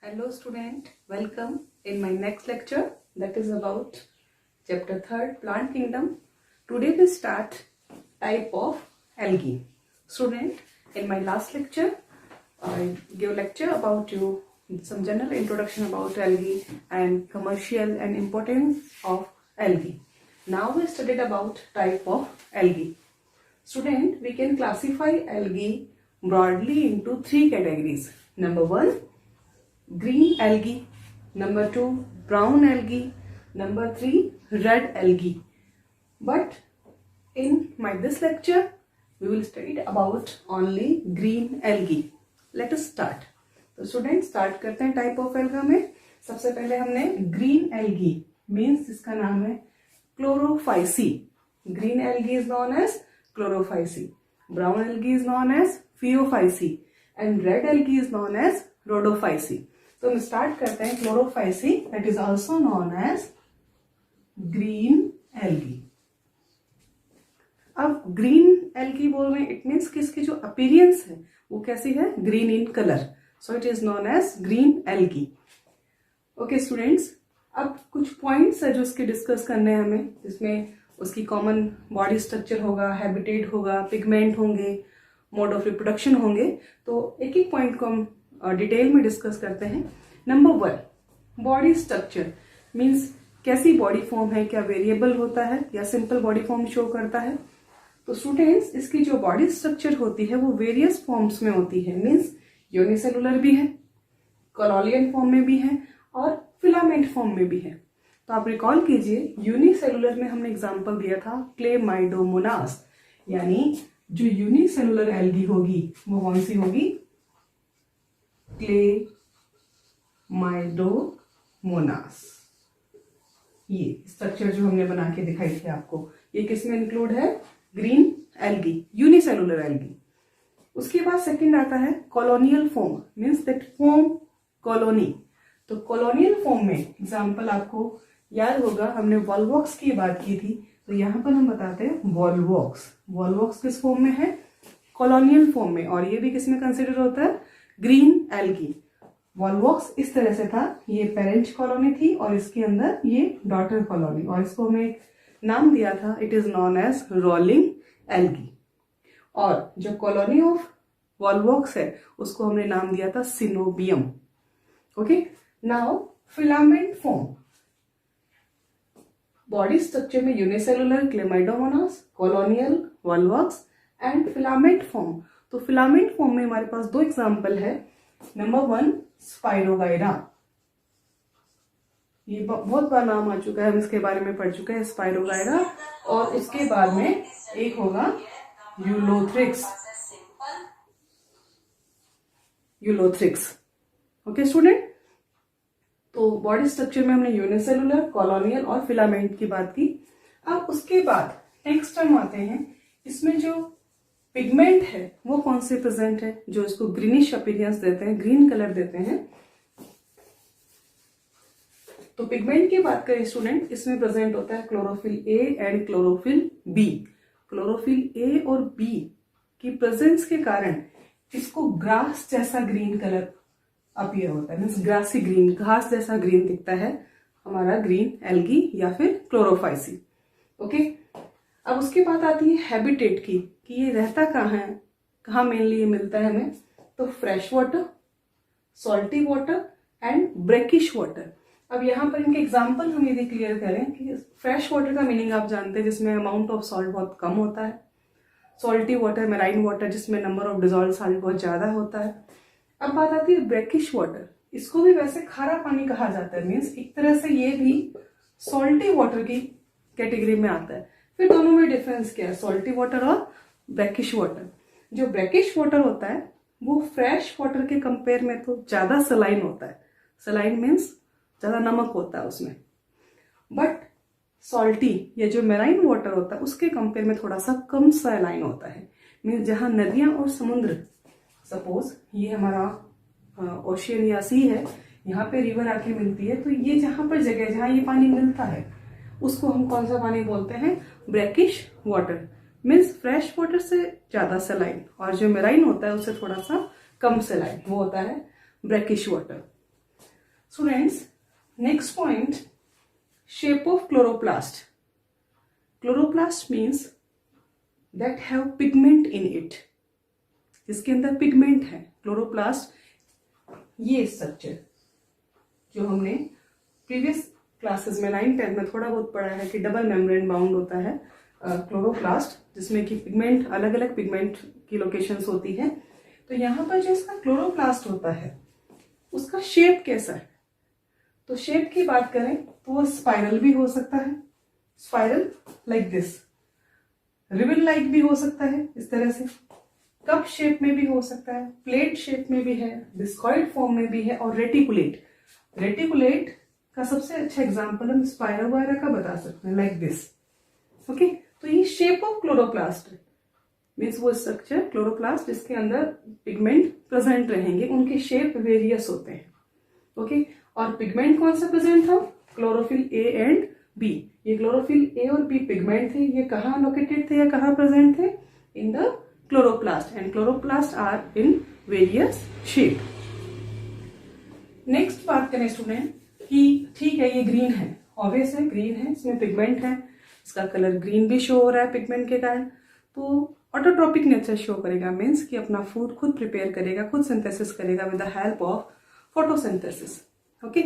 Hello student, welcome in my next lecture that is about chapter 3rd plant kingdom. Today we start type of algae. Student, in my last lecture I gave lecture about you some general introduction about algae and commercial and importance of algae. Now we studied about type of algae. Student, we can classify algae broadly into three categories. Number 1, green algae, number 2, brown algae, number 3, red algae. But in this lecture we will study about only green algae. Let us start. तो student start करते हैं type of alga में. सबसे पहले हमने green algae means इसका नाम है chlorophyceae. Green algae is known as chlorophyceae, brown algae is known as phaeophyceae and red algae is known as rhodophyceae. तो हम स्टार्ट करते हैं chlorophyceae that is also known as green algae. अब green algae बोल रहे हैं, it means कि इसकी जो अपीयरेंस है वो कैसी है, green in colour. So it is known as green algae. Okay students, अब कुछ पॉइंट्स है जो उसके डिस्कस करने हैं हमें, जिसमें उसकी कॉमन बॉडी स्ट्रक्चर होगा, हैबिटेट होगा, पिगमेंट होंगे, मोड ऑफ रिप्रोडक्शन होंगे. तो एक एक पॉइंट को हम डिटेल में डिस्कस करते हैं. नंबर 1, बॉडी स्ट्रक्चर मीन्स कैसी बॉडी फॉर्म है, क्या वेरिएबल होता है या सिंपल बॉडी फॉर्म शो करता है. तो स्टूडेंट्स, इसकी जो बॉडी स्ट्रक्चर होती है वो वेरियस फॉर्म्स में होती है. मीन्स यूनिसेलुलर भी है, कॉलोनियल फॉर्म में भी है और फिलामेंट फॉर्म में भी है. तो आप रिकॉल कीजिए, यूनिसेलुलर में हमने एग्जांपल दिया था क्लेमाइडोमोनास, यानी जो यूनिसेलुलर एल्गी होगी वो कौन सी होगी, क्लेमाइडोमोनास. ये स्ट्रक्चर जो हमने बना के दिखाई थी आपको, ये किसमें इंक्लूड है, ग्रीन एल्गी, यूनिसेलुलर एल्गी. उसके बाद सेकंड आता है colonial form means that form colony. तो कॉलोनियल फॉर्म में एग्जांपल आपको याद होगा, हमने वॉल्वॉक्स की बात की थी. तो यहां पर हम बताते हैं वॉल्वॉक्स. वॉल्वॉक्स किस फॉर्म में है, कॉलोनियल फॉर्म में, और ये भी किसमें कंसिडर होता है, ग्रीन एल्गी. वॉल्वॉक्स इस तरह से था, ये पेरेंट कॉलोनी थी और इसके अंदर ये डॉटर कॉलोनी, और इसको हमें एक नाम दिया था, it is known as rolling algae. और जो कॉलोनी ऑफ वॉल्वॉक्स है उसको हमने नाम दिया था coenobium. Okay, now filament form. Body structure में unicellular Chlamydomonas, colonial Volvox and filament form. तो फिलामेंट फॉर्म में हमारे पास दो एग्जांपल है. Number 1, Spirogyra. ये बहुत बार नाम आ चुका है, हम इसके बारे में पढ़ चुके हैं, स्पाइरोगाइरा. और इसके बाद में एक होगा यूलोथ्रिक्स. यूलोथ्रिक्स. ओके स्टूडेंट, तो बॉडी स्ट्रक्चर में हमने यूनिसेलुलर, कॉलोनियल और फिलामेंट की बात की. अब उसके बाद नेक्स्ट हम आते हैं, इसमें जो पिगमेंट है वो कौन से प्रेजेंट है जो इसको ग्रीनिश अपीयरेंस देते हैं, ग्रीन कलर देते हैं. तो पिगमेंट की बात करें स्टूडेंट, इसमें प्रेजेंट होता है chlorophyll A and chlorophyll B. Chlorophyll ए और बी की प्रेजेंस के कारण इसको ग्रास जैसा ग्रीन कलर अपीयर होता है. मीन्स ग्रासी ग्रीन, घास जैसा ग्रीन दिखता है हमारा ग्रीन एल्गी या फिर क्लोरोफाइसी. ओके, अब उसके बाद आती है हैबिटेट की, कि ये रहता कहाँ है, कहाँ मेनली ये मिलता है हमें. तो fresh water, salty water and brackish water. अब यहाँ पर इनके एग्जाम्पल हम यदि क्लियर करें कि फ्रेश वाटर का मीनिंग आप जानते हैं, जिसमें अमाउंट ऑफ सॉल्ट बहुत कम होता है. सॉल्टी वाटर, मेराइन वाटर, जिसमें नंबर ऑफ डिजॉल्व सॉल्ट बहुत ज्यादा होता है. अब बात आती है ब्रेकिश वाटर. इसको भी वैसे खारा पानी कहा जाता है, मीन्स एक तरह से ये भी सॉल्टी वाटर की कैटेगरी में आता है. फिर दोनों में डिफरेंस क्या है, सॉल्टी वाटर और ब्रेकिश वाटर. जो ब्रेकिश वाटर होता है वो फ्रेश वाटर के कंपेयर में तो ज्यादा सलाइन होता है. सलाइन मीन्स ज्यादा नमक होता है उसमें. बट सॉल्टी या जो मेराइन वाटर होता है उसके कंपेयर में थोड़ा सा कम सलाइन होता है. मीन्स जहां नदियां और समुद्र, सपोज ये हमारा ओशियन या सी है, यहाँ पे रिवर आके मिलती है, तो ये जहां पर जगह जहां ये पानी मिलता है उसको हम कौन सा पानी बोलते हैं, brackish water. Means fresh water से ज्यादा सलाइन, और जो मेराइन होता है उससे थोड़ा सा कम सलाइन, वो होता है brackish water. Students, next point, shape of chloroplast. Chloroplast means that have pigment in it. जिसके अंदर पिगमेंट है. क्लोरोप्लास्ट, ये स्ट्रक्चर जो हमने प्रीवियस क्लासेस में 9-10 में थोड़ा बहुत पढ़ा है कि डबल मेम्ब्रेन बाउंड होता है क्लोरोप्लास्ट, जिसमें कि पिगमेंट, अलग अलग पिगमेंट की लोकेशंस होती है. तो यहाँ पर जो इसका क्लोरोप्लास्ट होता है उसका शेप कैसा है? तो शेप की बात करें तो वो स्पाइरल भी हो सकता है, spiral like this, ribbon like भी हो सकता है इस तरह से, कप शेप में भी हो सकता है, प्लेट शेप में भी है, डिस्कॉइड फॉर्म में भी है, और रेटिकुलेट. रेटिकुलेट का सबसे अच्छा एग्जांपल हम स्पाइरल वगैरह का बता सकते हैं, लाइक दिस. ओके, तो ये शेप ऑफ क्लोरोप्लास्ट मीन्स वो स्ट्रक्चर क्लोरोप्लास्ट जिसके अंदर पिगमेंट प्रेजेंट रहेंगे, उनके शेप वेरियस होते हैं. ओके, और पिगमेंट कौन सा प्रेजेंट था? Chlorophyll A and b. ये क्लोरोफिल ए और बी पिगमेंट थे. ये कहाँ लोकेटेड थे या कहाँ प्रेजेंट थे? In the chloroplast, and chloroplast are in various shape. Next बात करें स्टूडेंट कि ठीक है ये ग्रीन है, ऑब्वियस है ग्रीन है, इसमें पिगमेंट है, इसका कलर ग्रीन भी शो हो रहा है पिगमेंट के कारण. तो ऑटोट्रोपिक नेचर शो करेगा, मीन्स कि अपना फूड खुद प्रिपेयर करेगा, खुद सिंथेसिस करेगा with the help of photosynthesis. Okay,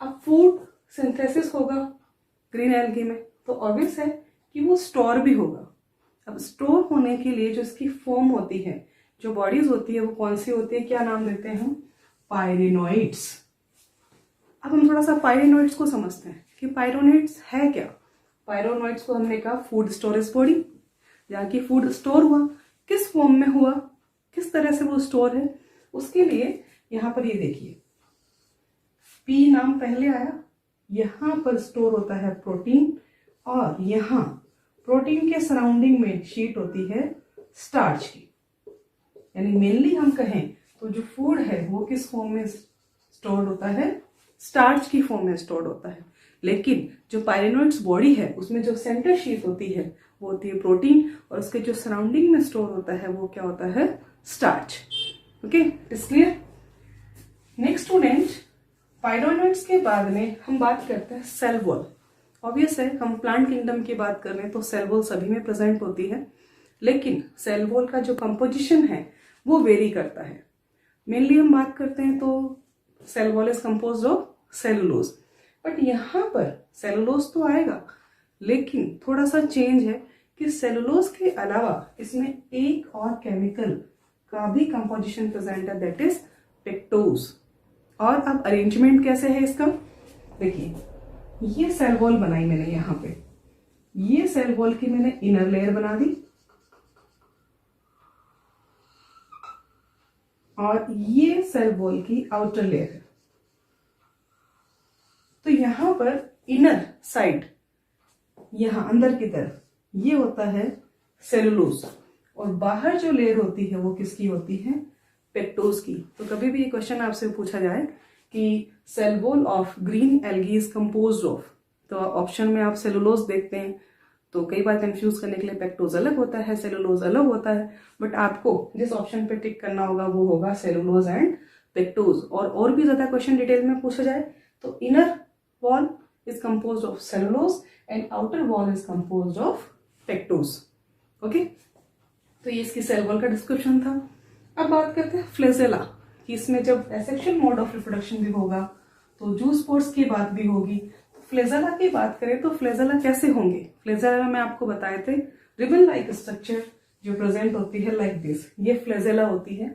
अब फूड सिंथेसिस होगा ग्रीन एल्गी में, तो ऑब्वियस है कि वो स्टोर भी होगा. अब स्टोर होने के लिए जो इसकी फॉर्म होती है, जो बॉडीज होती है, वो कौन सी होती है? क्या नाम देते हैं हम? पायरेनोइड्स. अब हम थोड़ा सा पायरेनोइड्स को समझते हैं कि पायरेनोइड्स है क्या. पायरेनोइड्स को हमने कहा फूड स्टोरेज बॉडी, जहाँ की फूड स्टोर हुआ, किस फॉर्म में हुआ, किस तरह से वो स्टोर है, उसके लिए यहाँ पर ये देखिए पी नाम पहले आया, यहाँ पर स्टोर होता है प्रोटीन, और यहाँ प्रोटीन के सराउंडिंग में शीट होती है स्टार्च की. यानी मेनली हम कहें तो जो फूड है वो किस फॉर्म में स्टोर होता है? स्टार्च की फॉर्म में स्टोर होता है. लेकिन जो पायरेनोइड्स बॉडी है उसमें जो सेंटर शीट होती है वो होती है प्रोटीन, और उसके जो सराउंडिंग में स्टोर होता है वो क्या होता है? Starch. Okay, it's clear. Next student, pyrenoids के बाद में हम बात करते हैं सेल वॉल. ऑब्वियस है हम प्लांट किंगडम की बात कर रहे हैं तो सेल वॉल सभी में प्रेजेंट होती है, लेकिन सेल वॉल का जो कंपोजिशन है वो वेरी करता है. मेनली हम बात करते हैं तो cell wall is composed of cellulose, but यहाँ पर सेलुलोज तो आएगा, लेकिन थोड़ा सा चेंज है कि सेलुलोज के अलावा इसमें एक और केमिकल का भी कंपोजिशन प्रेजेंट है, दैट इज पेक्टोज. और अब अरेंजमेंट कैसे है इसका? देखिए, ये सेल वॉल बनाई मैंने, यहाँ पे ये सेल वॉल की मैंने इनर लेयर बना दी, और ये सेल वॉल की आउटर लेयर है. तो यहां पर इनर साइड, यहां अंदर की तरफ ये होता है सेलुलोज, और बाहर जो लेयर होती है वो किसकी होती है? पेक्टोज की. तो कभी भी ये क्वेश्चन आपसे पूछा जाए कि cell wall of green algae is composed of, तो ऑप्शन में आप सेलुलोज देखते हैं तो कई बार कंफ्यूज करने के लिए पेक्टोज अलग होता है, सेलुलोज अलग होता है, बट आपको जिस ऑप्शन पे टिक करना होगा वो होगा सेलुलोज एंड पेक्टोज. और भी ज्यादा क्वेश्चन डिटेल में पूछा जाए तो inner wall is composed of cellulose and outer wall is composed of pectose. Okay, तो ये इसकी सेल वॉल का डिस्क्रिप्शन था. अब बात करते हैं फ्लेजेला, कि इसमें जब एसेक्सुअल मोड ऑफ रिप्रोडक्शन भी होगा तो जूस पोर्स की बात भी होगी. तो फ्लेजेला की बात करें तो फ्लेजेला कैसे होंगे? फ्लेजेला में आपको बताए थे रिबन लाइक स्ट्रक्चर जो प्रेजेंट होती है लाइक दिस, ये फ्लेजेला होती है.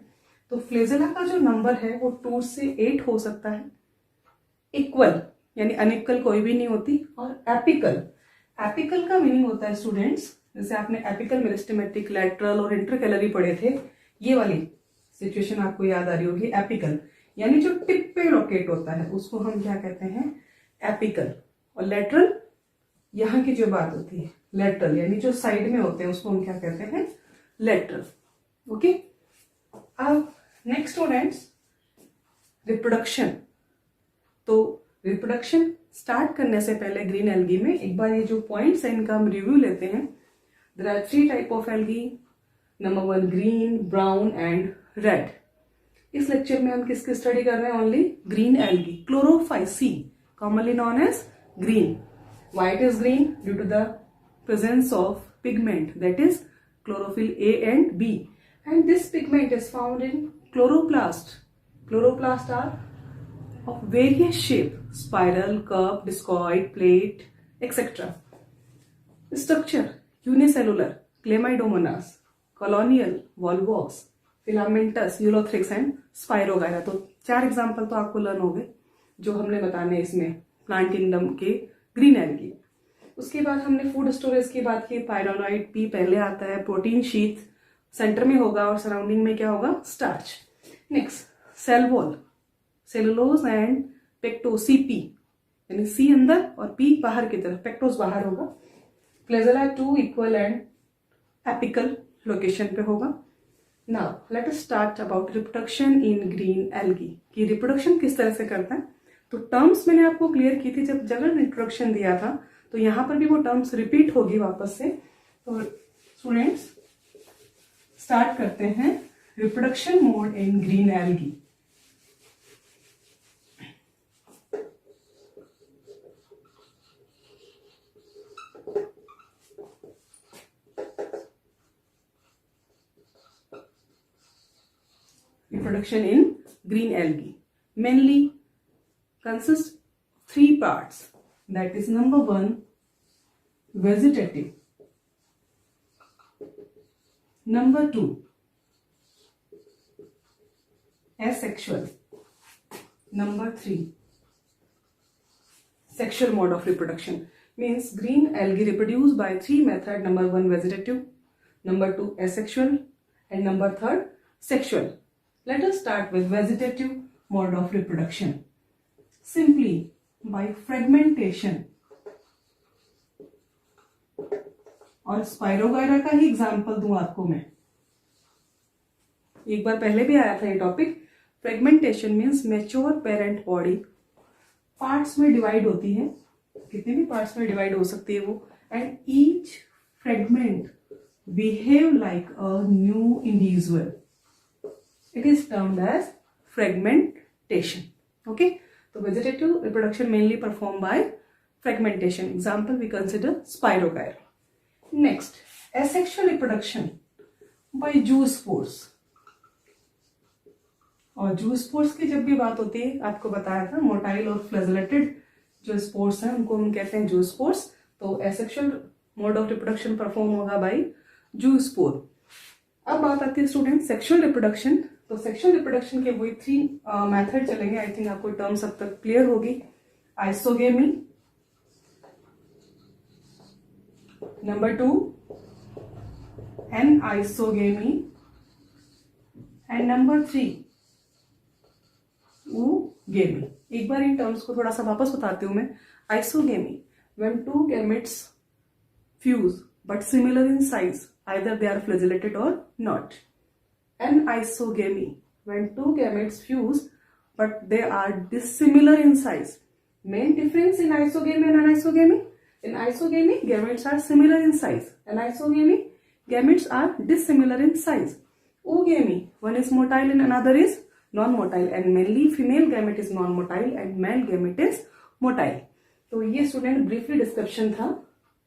तो फ्लेजेला का जो नंबर है वो 2 से 8 हो सकता है. इक्वल यानी अनइक्वल कोई भी नहीं होती. और एपिकल, एपिकल का मीनिंग होता है स्टूडेंट्स, जैसे आपने एपिकल मेरिस्टेमेटिक, लैटरल और इंटरकैलरी पढ़े थे, ये वाली सिचुएशन आपको याद आ रही होगी. एपिकल यानी जो टिप पे लोकेट होता है उसको हम क्या कहते हैं? एपिकल. और लेटरल, यहाँ की जो बात होती है लेटरल यानी जो साइड में होते हैं उसको हम क्या कहते हैं? लेटरल. ओके, अब नेक्स्ट स्टूडेंट्स, रिप्रोडक्शन. तो रिप्रोडक्शन स्टार्ट करने से पहले ग्रीन एल्गी में एक बार ये जो पॉइंट्स है इनका हम रिव्यू लेते हैं. There are 3 type of algae. Number 1 green, brown and red. इस लेक्चर में हम किसकी स्टडी कर रहे हैं? Only green algae, chlorophyceae, commonly known as green. Why it is green? Due to the presence of pigment, that is chlorophyll A and B, and this pigment is found in chloroplast. Chloroplast are of various shape: spiral, curve, discoid, plate, etc. Structure: unicellular, chlamydomonas, colonial, volvox, filamentous, ulothrix and spirogyra. तो 4 example तो आपको learn हो गए जो हमने बताने इसमें plant kingdom के ग्रीन एल्गी. उसके बाद हमने फूड स्टोरेज की बात की. पायरोनोइड पी पहले आता है, प्रोटीन शीथ सेंटर में होगा और सराउंडिंग में क्या होगा? Starch. Next cell wall, cellulose and pectose, CP यानी सी अंदर और पी बाहर की तरफ, पेक्टोस बाहर होगा. Flagella 2 equal and apical location पे होगा. Now let us start about reproduction in green algae, कि रिप्रोडक्शन किस तरह से करता है. तो टर्म्स मैंने आपको क्लियर की थी जब जनरल इंट्रोडक्शन दिया था, तो यहां पर भी वो टर्म्स रिपीट होगी वापस से. तो स्टूडेंट्स स्टार्ट करते हैं reproduction mode in green algae. Reproduction in green algae mainly consists 3 parts, that is number 1 vegetative, number 2 asexual, number 3 sexual mode of reproduction. Means green algae reproduce by 3 method: number 1 vegetative, number 2 asexual and number 3 sexual. Let us start with vegetative mode of reproduction. Simply by fragmentation. और spirogyra का ही example दूं आपको मैं. एक बार पहले भी आया था ये topic. Fragmentation means mature parent body parts में डिवाइड होती है, कितने भी पार्ट्स में डिवाइड हो सकती है वो, and each fragment behave like a new individual. It is termed as fragmentation. Okay, so vegetative reproduction mainly performed by fragmentation. Example we consider spirogyra. Next, asexual reproduction by zoospores. और zoospores की जब भी बात होती है, आपको बताया था मोटाइल और फ्लैजेलेटेड जो स्पोर्स हैं उनको हम कहते हैं zoospores. तो asexual mode of reproduction perform होगा by zoospore. अब बात आती है स्टूडेंट सेक्सुअल रिप्रोडक्शन. तो सेक्सुअल रिप्रोडक्शन के वही 3 मेथड चलेंगे. आई थिंक आपको टर्म सब तक क्लियर होगी. Isogamy, number 2 anisogamy and number 3 oogeमी. एक बार इन टर्म्स को थोड़ा सा वापस बताती हूं मैं. Isogamy, when 2 gametes fuse but similar in size, either they are flagellated or not. Anisogamy, when 2 gametes fuse but they are dissimilar in size. Main difference in isogamy and anisogamy: in isogamy gametes are similar in size, anisogamy gametes are dissimilar in size. Oogamy, one is motile and another is non-motile, and mainly female gamete is non-motile and male gamete is motile. तो ये student briefly description था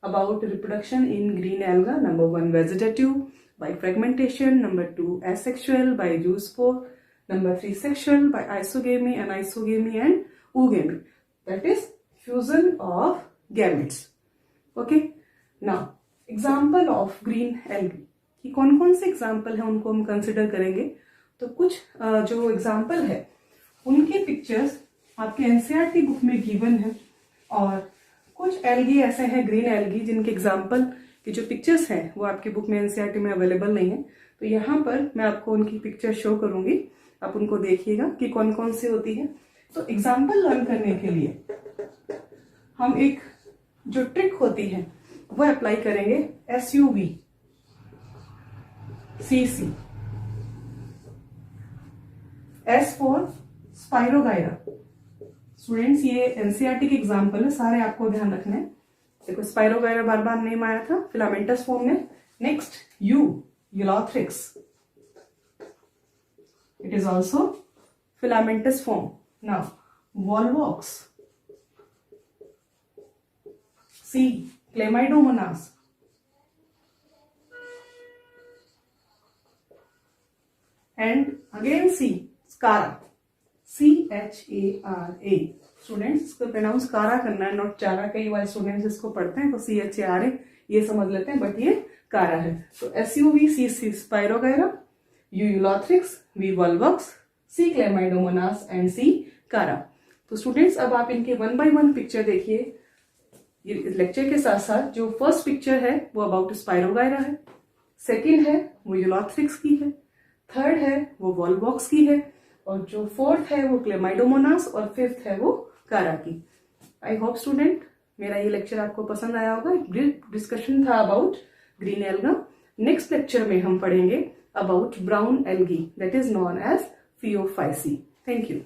about reproduction in green alga. Number 1 vegetative by fragmentation, number 2 asexual by zoospore, number 3 sexual by isogamy, anisogamy and oogamy, that is fusion of gametes. Okay, now example of green algae कि कौन कौन से example है उनको हम consider करेंगे. तो कुछ जो एग्जाम्पल है उनके पिक्चर्स आपके एनसीईआरटी बुक में गिवन है, और कुछ एल्गी ऐसे हैं ग्रीन एल्गी जिनके एग्जाम्पल की जो पिक्चर्स हैं वो आपकी बुक में एनसीईआरटी में अवेलेबल नहीं है. तो यहाँ पर मैं आपको उनकी पिक्चर शो करूंगी, आप उनको देखिएगा कि कौन कौन सी होती है. तो एग्जाम्पल लर्न करने के लिए हम एक जो ट्रिक होती है वो अप्लाई करेंगे. SUV, CC, S for spirogyra. Students ये एनसीईआरटी के एग्जाम्पल है, सारे आपको ध्यान रखना है. देखो स्पाइरोगायरा बार बार नेम आया था फिलामेंटस फॉर्म में. Next Ulothrix, It is also filamentous form. Now, volvox. C. Chlamydomonas. And again C. Chara. CHARA. Students इसको प्रोनाउंस कारा करना है, नॉट चारा। कई बार स्टूडेंट्स इसको पढ़ते हैं तो CHARA ये समझ लेते हैं, बट ये कारा है। तो SUV, C spirogyra, U Ulothrix, V Volvox, C Chlamydomonas and C कारा। तो स्टूडेंट्स अब आप इनके 1 by 1 पिक्चर देखिए। ये लेक्चर के साथ साथ जो फर्स्ट पिक्चर है वो अबाउट स्पाइरोगायरा है, सेकेंड है वो यूलोथ्रिक्स की है, थर्ड है वो वॉल्वॉक्स की है, और जो फोर्थ है वो क्लेमाइडोमोनास, और फिफ्थ है वो कारा की। आई होप स्टूडेंट मेरा ये लेक्चर आपको पसंद आया होगा। डिस्कशन था about green alga. Next lecture में हम पढ़ेंगे about brown algae, that is known as phaeophyceae. Thank you.